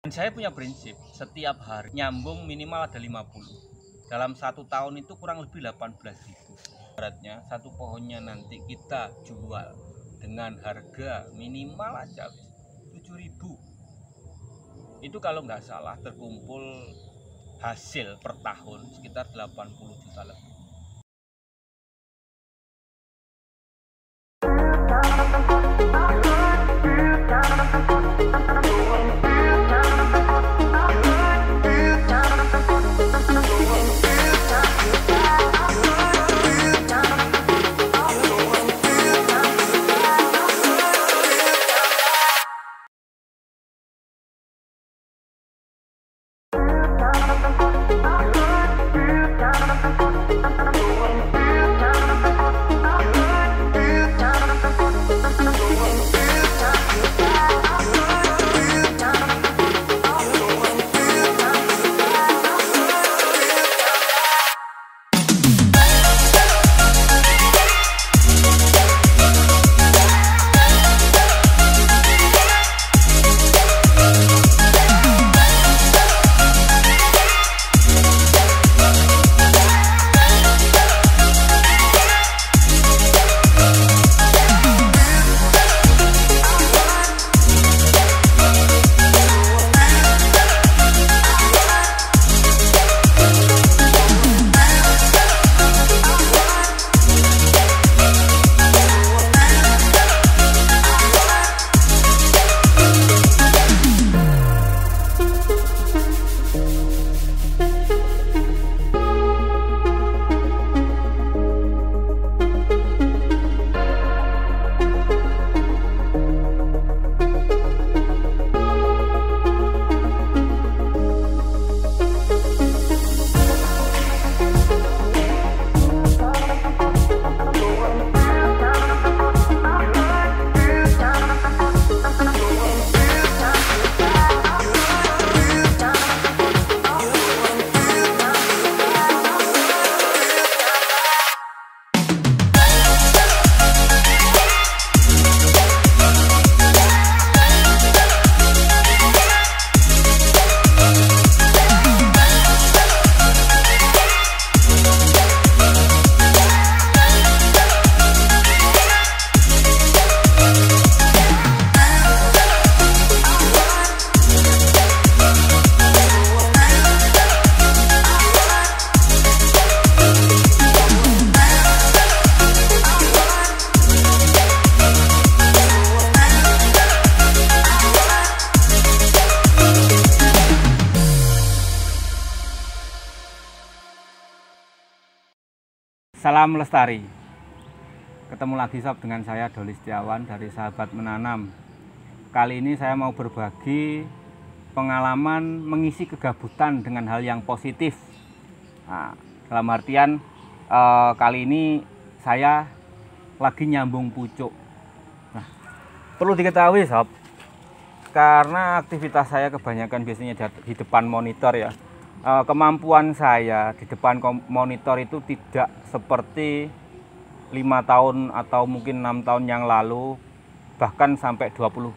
Saya punya prinsip, setiap hari nyambung minimal ada 50. Dalam 1 tahun itu kurang lebih 18.000. Beratnya satu pohonnya nanti kita jual dengan harga minimal aja 7.000. Itu kalau nggak salah terkumpul hasil per tahun sekitar 80 juta lebih. Salam lestari. Ketemu lagi sob dengan saya Doli Setiawan dari Sahabat Menanam. Kali ini saya mau berbagi pengalaman mengisi kegabutan dengan hal yang positif. Nah, dalam artian kali ini saya lagi nyambung pucuk. Nah, perlu diketahui sob, karena aktivitas saya kebanyakan biasanya di depan monitor ya. Kemampuan saya di depan monitor itu tidak seperti 5 tahun atau mungkin 6 tahun yang lalu, bahkan sampai 24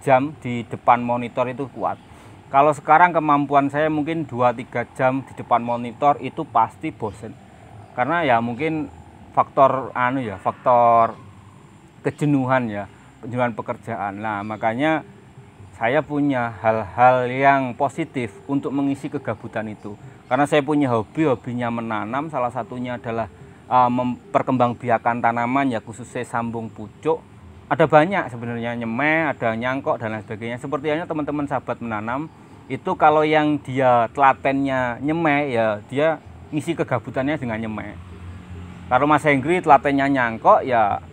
jam di depan monitor itu kuat. Kalau sekarang kemampuan saya mungkin 2-3 jam di depan monitor itu pasti bosen, karena ya mungkin faktor faktor kejenuhan pekerjaan. Nah, makanya saya punya hal-hal yang positif untuk mengisi kegabutan itu. Karena saya punya hobinya menanam, salah satunya adalah memperkembangbiakan tanaman ya, khususnya sambung pucuk. Ada banyak sebenarnya, nyemeh, ada nyangkok dan lain sebagainya. Seperti halnya teman-teman Sahabat Menanam, itu kalau yang dia telatennya nyemeh ya dia ngisi kegabutannya dengan nyemeh. Kalau Mas Henry telatennya nyangkok ya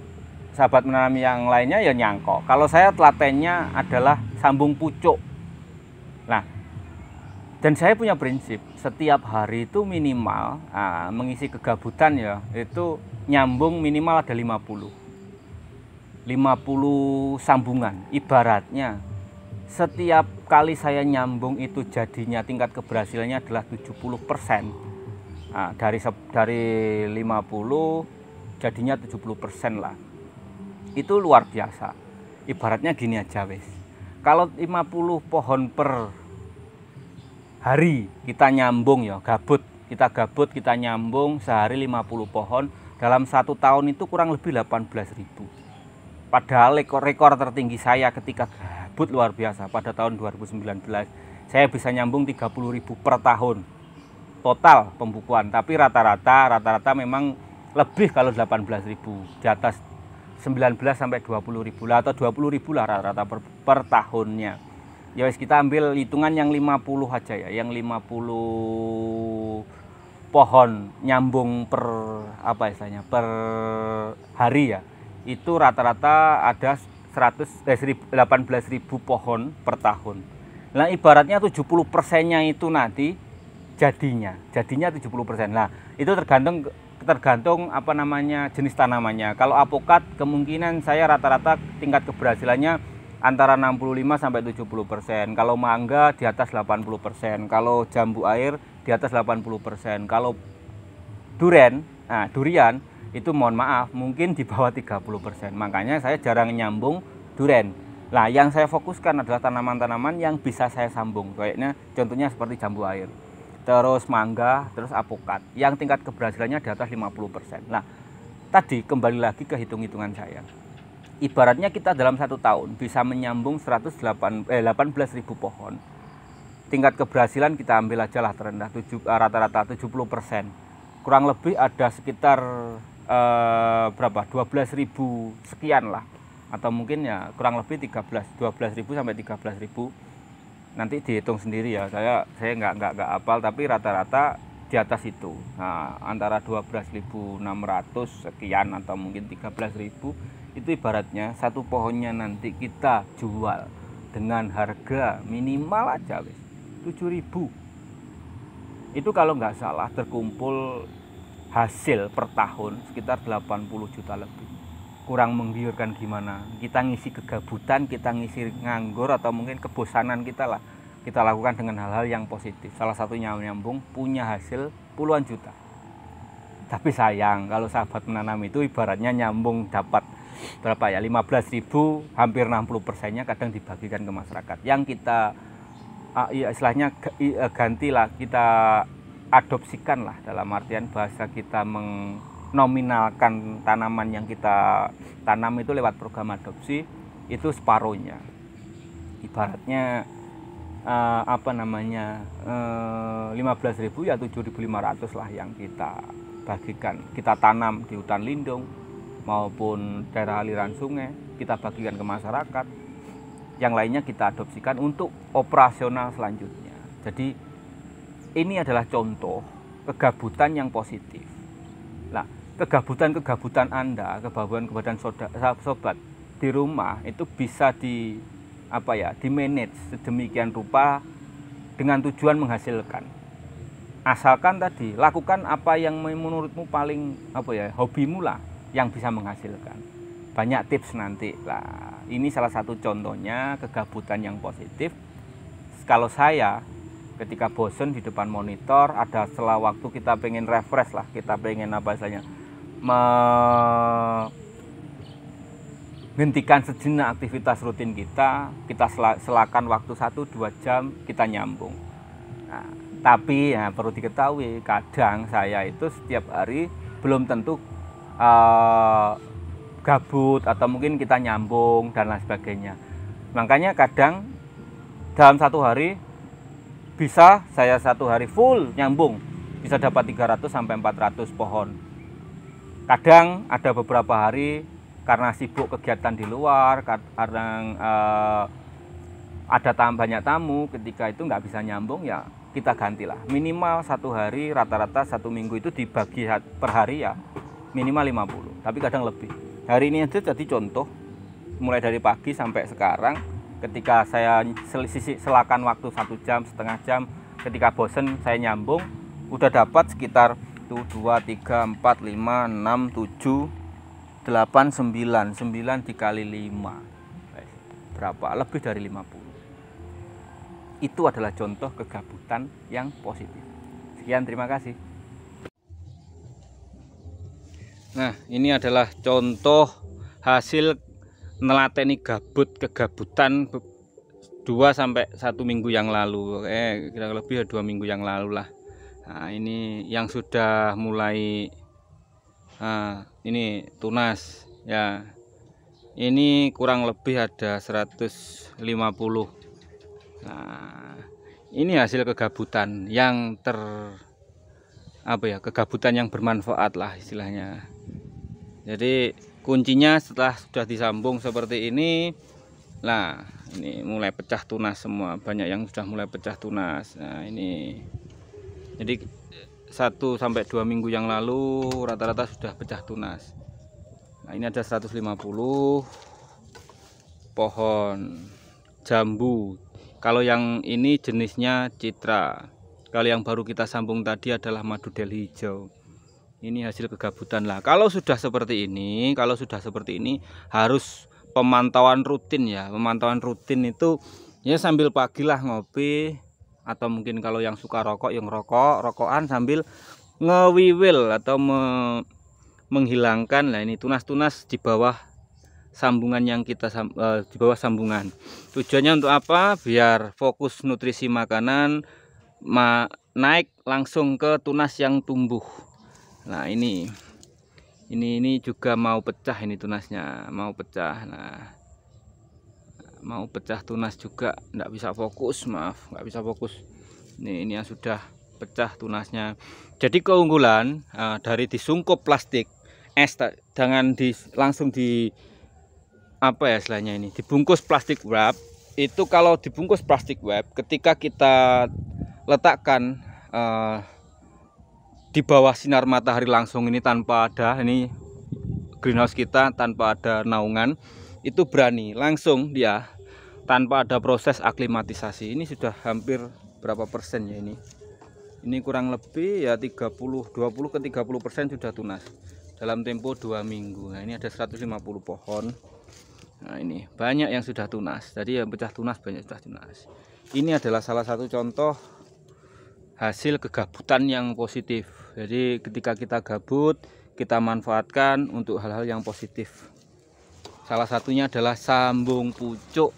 Sahabat Menanam yang lainnya ya nyangkok. Kalau saya telatennya adalah sambung pucuk. Nah, dan saya punya prinsip setiap hari itu minimal mengisi kegabutan ya, itu nyambung minimal ada 50 sambungan. Ibaratnya setiap kali saya nyambung itu jadinya tingkat keberhasilannya adalah 70%. Nah, dari 50 jadinya 70% lah. Itu luar biasa. Ibaratnya gini aja wis. Kalau 50 pohon per hari kita nyambung ya, gabut kita nyambung sehari 50 pohon, dalam 1 tahun itu kurang lebih 18.000. Padahal rekor tertinggi saya ketika gabut luar biasa pada tahun 2019, saya bisa nyambung 30.000 per tahun total pembukuan, tapi rata-rata memang lebih kalau 18.000, di atas 19 sampai 20.000 lah, atau 20.000 lah rata-rata per tahunnya. Ya wis, kita ambil hitungan yang 50 aja ya, yang 50 pohon nyambung per per hari ya. Itu rata-rata ada 18.000 pohon per tahun. Nah, ibaratnya 70%-nya itu nanti jadinya 70%. Nah, itu tergantung apa namanya, jenis tanamannya. Kalau apokat kemungkinan saya rata-rata tingkat keberhasilannya antara 65 sampai 70%. Kalau mangga di atas 80%, kalau jambu air di atas 80%. Kalau durian itu mohon maaf mungkin di bawah 30%. Makanya saya jarang nyambung durian. Nah, yang saya fokuskan adalah tanaman-tanaman yang bisa saya sambung. Kayaknya contohnya seperti jambu air, terus mangga, terus apokat yang tingkat keberhasilannya di atas 50%. Nah, tadi kembali lagi ke hitung-hitungan saya. Ibaratnya kita dalam 1 tahun bisa menyambung 18.000 pohon. Tingkat keberhasilan kita ambil aja lah terendah rata-rata 70%. Kurang lebih ada sekitar 12.000 sekian lah, atau mungkin ya kurang lebih 12.000 sampai 13.000. Nanti dihitung sendiri ya, saya nggak hafal, tapi rata-rata di atas itu. Nah, antara 12.600 sekian atau mungkin 13.000. Itu ibaratnya 1 pohonnya nanti kita jual dengan harga minimal aja 7.000. Itu kalau nggak salah terkumpul hasil per tahun sekitar 80 juta lebih. Kurang menggiurkan gimana? Kita ngisi kegabutan, kita ngisi nganggur, atau mungkin kebosanan kita lah, kita lakukan dengan hal-hal yang positif. Salah satunya nyambung, punya hasil puluhan juta. Tapi sayang kalau sahabat menanam itu ibaratnya nyambung dapat berapa ya, 15.000, hampir 60%-nya kadang dibagikan ke masyarakat. Yang kita istilahnya gantilah, kita adopsikan lah, dalam artian bahasa kita menominalkan tanaman yang kita tanam itu lewat program adopsi, itu separuhnya. Ibaratnya 15.000 ya 7.500 lah yang kita bagikan. Kita tanam di hutan lindung maupun daerah aliran sungai, kita bagikan ke masyarakat. Yang lainnya kita adopsikan untuk operasional selanjutnya. Jadi ini adalah contoh kegabutan yang positif. Nah, kegabutan Anda, kegabutan sobat di rumah itu bisa di manage sedemikian rupa dengan tujuan menghasilkan. Asalkan tadi lakukan apa yang menurutmu paling hobimu lah, yang bisa menghasilkan. Banyak tips nanti lah. Ini salah satu contohnya kegabutan yang positif. Kalau saya ketika bosen di depan monitor, ada setelah waktu kita pengen refresh lah, kita pengen menghentikan sejenak aktivitas rutin kita selakan waktu 1-2 jam kita nyambung. Nah, tapi ya perlu diketahui, kadang saya itu setiap hari belum tentu gabut, atau mungkin kita nyambung dan lain sebagainya. Makanya kadang dalam 1 hari bisa saya 1 hari full nyambung, bisa dapat 300 sampai 400 pohon. Kadang ada beberapa hari karena sibuk kegiatan di luar, kadang ada banyak tamu, ketika itu nggak bisa nyambung, ya kita gantilah. Minimal 1 hari, rata-rata 1 minggu itu dibagi per hari ya minimal 50, tapi kadang lebih. Hari ini aja jadi contoh, mulai dari pagi sampai sekarang, ketika saya selakan waktu 1 jam, setengah jam, ketika bosen saya nyambung, udah dapat sekitar 2, 3, 4, 5, 6, 7, 8, 9 dikali 5 berapa? Lebih dari 50. Itu adalah contoh kegabutan yang positif. Sekian, terima kasih. Nah, ini adalah contoh hasil nelateni kegabutan sampai 1 minggu yang lalu, kira lebih 2 minggu yang lalu lah. Nah, ini yang sudah mulai, ini tunas ya. Ini kurang lebih ada 150. Nah, ini hasil kegabutan yang kegabutan yang bermanfaat lah istilahnya. Jadi kuncinya setelah sudah disambung seperti ini, nah ini mulai pecah tunas semua, banyak yang sudah mulai pecah tunas. Nah ini, jadi 1 sampai 2 minggu yang lalu rata-rata sudah pecah tunas. Nah ini ada 150 pohon jambu. Kalau yang ini jenisnya citra. Kalau yang baru kita sambung tadi adalah madu Delhi hijau. Ini hasil kegabutan lah. Kalau sudah seperti ini, harus pemantauan rutin ya. Pemantauan rutin itu ya sambil pagi lah ngopi, atau mungkin kalau yang suka rokok yang rokokan sambil ngewiwil atau menghilangkan lah ini tunas-tunas di bawah sambungan yang kita di bawah sambungan. Tujuannya untuk apa? Biar fokus nutrisi makanan naik langsung ke tunas yang tumbuh. Nah ini juga mau pecah, ini tunasnya mau pecah. Nah mau pecah tunas juga, nggak bisa fokus, nggak bisa fokus. Ini yang sudah pecah tunasnya. Jadi keunggulan dari disungkup plastik es, jangan langsung istilahnya ini dibungkus plastik wrap. Itu kalau dibungkus plastik wrap, ketika kita letakkan di bawah sinar matahari langsung, ini tanpa ada ini greenhouse kita, tanpa ada naungan, itu berani langsung dia tanpa ada proses aklimatisasi. Ini sudah hampir berapa persen ya ini kurang lebih ya 20 ke 30% sudah tunas dalam tempo 2 minggu. Nah ini ada 150 pohon. Nah ini banyak yang sudah tunas, jadi yang pecah tunas banyak sudah tunas. Ini adalah salah satu contoh hasil kegabutan yang positif. Jadi ketika kita gabut, kita manfaatkan untuk hal-hal yang positif. Salah satunya adalah sambung pucuk